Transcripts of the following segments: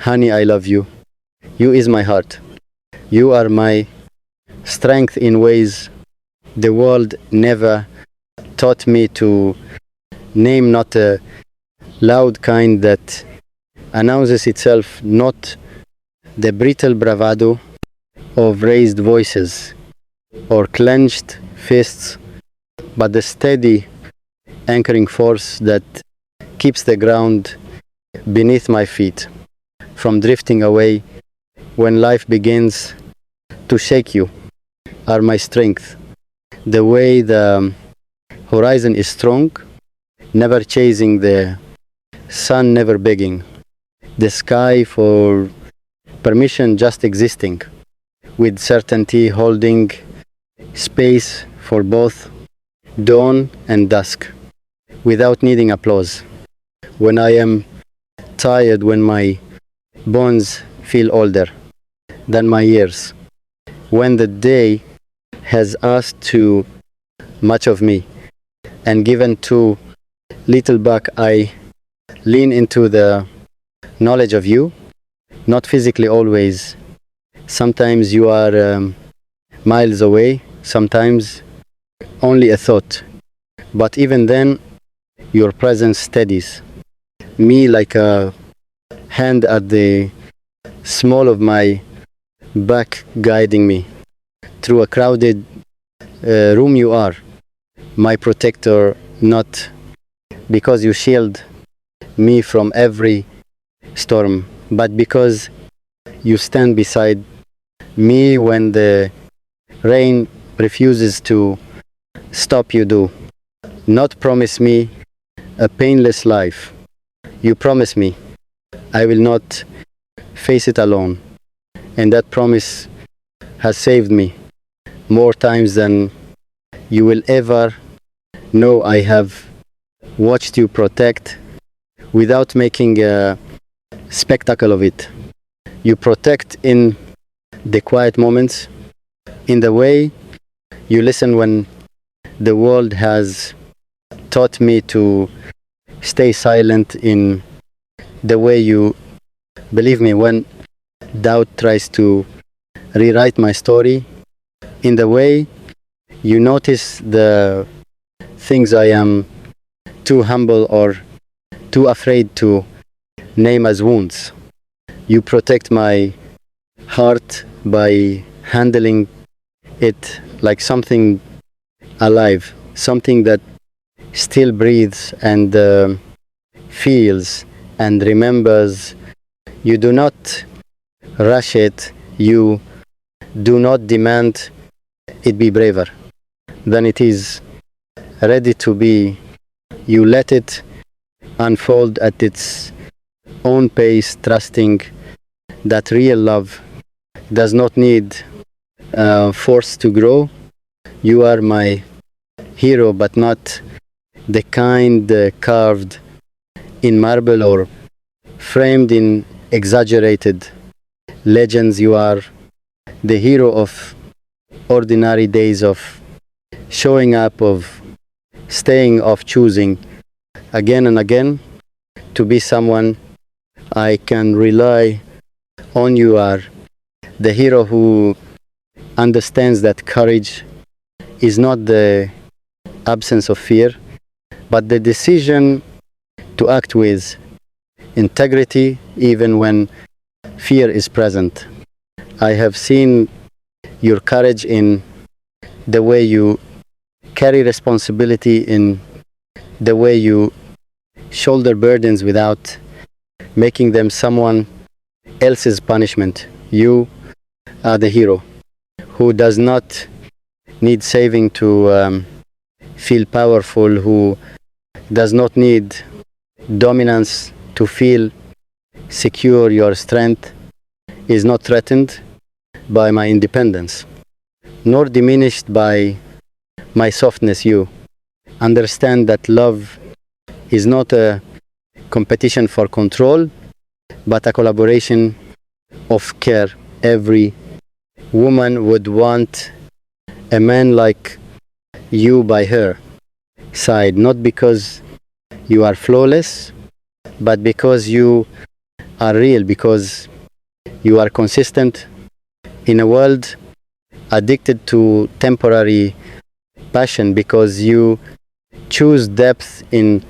Honey, I love you. You is my heart. You are my strength in ways the world never taught me to name, not a loud kind that announces itself, not the brittle bravado of raised voices or clenched fists, but the steady anchoring force that keeps the ground beneath my feet from drifting away when life begins to shake. You are my strength. The way the horizon is strong, never chasing the sun, never begging the sky for permission, just existing with certainty, holding space for both dawn and dusk without needing applause. When I am tired, when my bones feel older than my years, when the day has asked too much of me and given too little back, I lean into the knowledge of you, not physically always. Sometimes you are miles away, sometimes only a thought. But even then, your presence steadies me like a hand at the small of my back, guiding me through a crowded room. You are my protector, not because you shield me from every storm, but because you stand beside me when the rain refuses to stop. You do not promise me a painless life. You promise me I will not face it alone. And that promise has saved me more times than you will ever know. I have watched you protect without making a spectacle of it. You protect in the quiet moments, in the way you listen when the world has taught me to stay silent, in the way you believe me when doubt tries to rewrite my story, in the way you notice the things I am too humble or too afraid to name as wounds. You protect my heart by handling it like something alive, something that still breathes and feels and remembers. You do not rush it. You do not demand it be braver than it is ready to be. You let it unfold at its own pace, trusting that real love does not need force to grow. You are my hero, but not the kind carved in marble or framed in exaggerated legends. You are the hero of ordinary days, of showing up, of staying, of choosing again and again to be someone I can rely on. You are the hero who understands that courage is not the absence of fear, but the decision to act with integrity even when fear is present. I have seen your courage in the way you carry responsibility, in the way you shoulder burdens without making them someone else's punishment. You are the hero who does not need saving to feel powerful, who does not need dominance to feel secure. Your strength is not threatened by my independence, nor diminished by my softness. You understand that love is not a competition for control, but a collaboration of care. Every woman would want a man like you by her side, not because you are flawless, but because you are real because you are consistent in a world addicted to temporary passion, because you choose depth in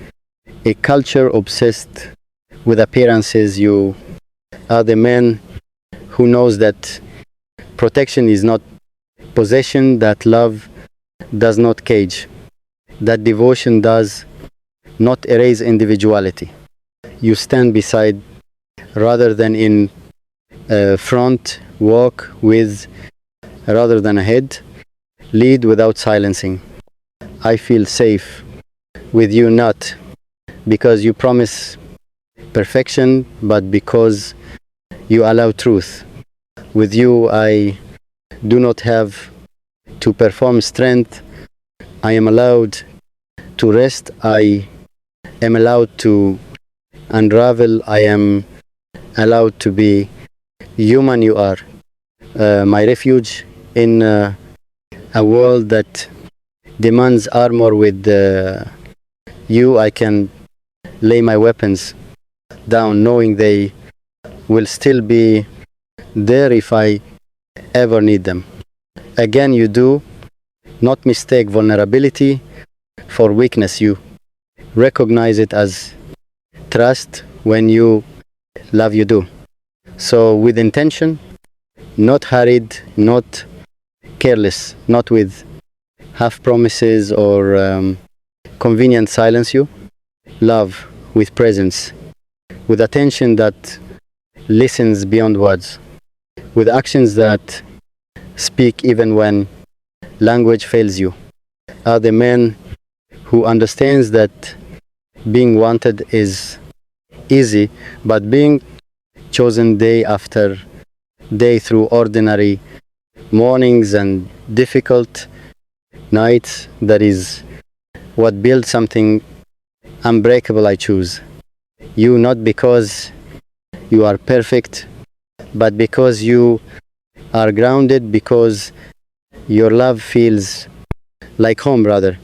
a culture obsessed with appearances. You are the man who knows that protection is not possession, that love does not cage, that devotion does not erase individuality. You stand beside rather than in front, walk with rather than ahead, lead without silencing. I feel safe with you, not because you promise perfection, but because you allow truth. With you, I do not have to perform strength. I am allowed to rest. I am allowed to unravel. I am allowed to be human. You are my refuge in a world that demands armor. With you, I can lay my weapons down, knowing they will still be there if I ever need them. Again, you do not mistake vulnerability for weakness. You recognize it as trust. When you love, you do so with intention, not hurried, not careless, not with half promises or convenient silence. You love with presence, with attention that listens beyond words, with actions that speak even when language fails. You are the man who understands that being wanted is easy, but being chosen day after day through ordinary mornings and difficult nights, that is what builds something unbreakable. I choose you not because you are perfect, but because you are grounded, because your love feels like home rather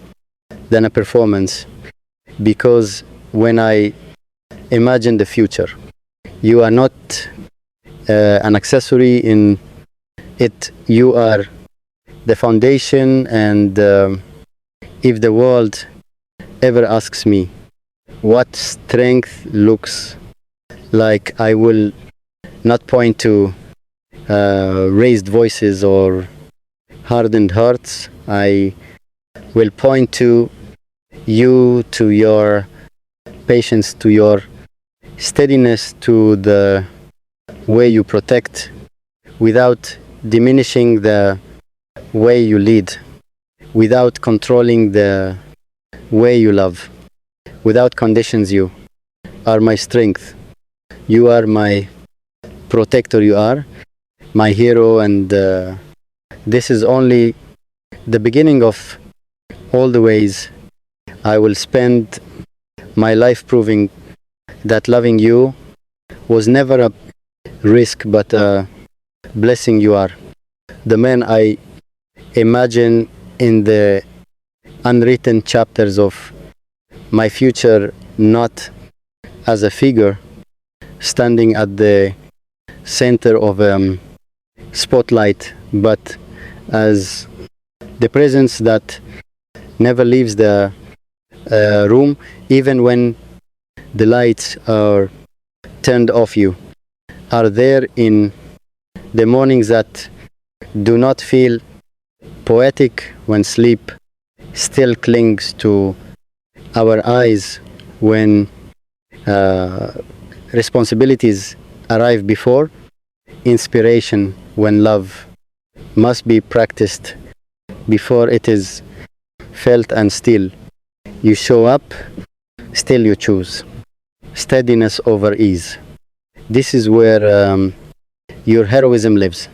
than a performance, because when I imagine the future, you are not an accessory in it. You are the foundation, and if the world ever asks me what strength looks like, I will not point to raised voices or hardened hearts. I will point to you, to your patience, to your steadiness, to the way you protect without diminishing the way you lead, without controlling the way you love, without conditions. You are my strength. You are my protector. You are my hero, and this is only the beginning of all the ways I will spend my life proving that loving you was never a risk but a blessing. You are the man I imagine in the unwritten chapters of my future, not as a figure standing at the center of a spotlight, but as the presence that never leaves the room, even when the lights are turned off. You are there in the mornings that do not feel poetic, when sleep still clings to our eyes, when responsibilities arrive before inspiration, when love must be practiced before it is felt, and still you show up, still you choose steadiness over ease. This is where your heroism lives.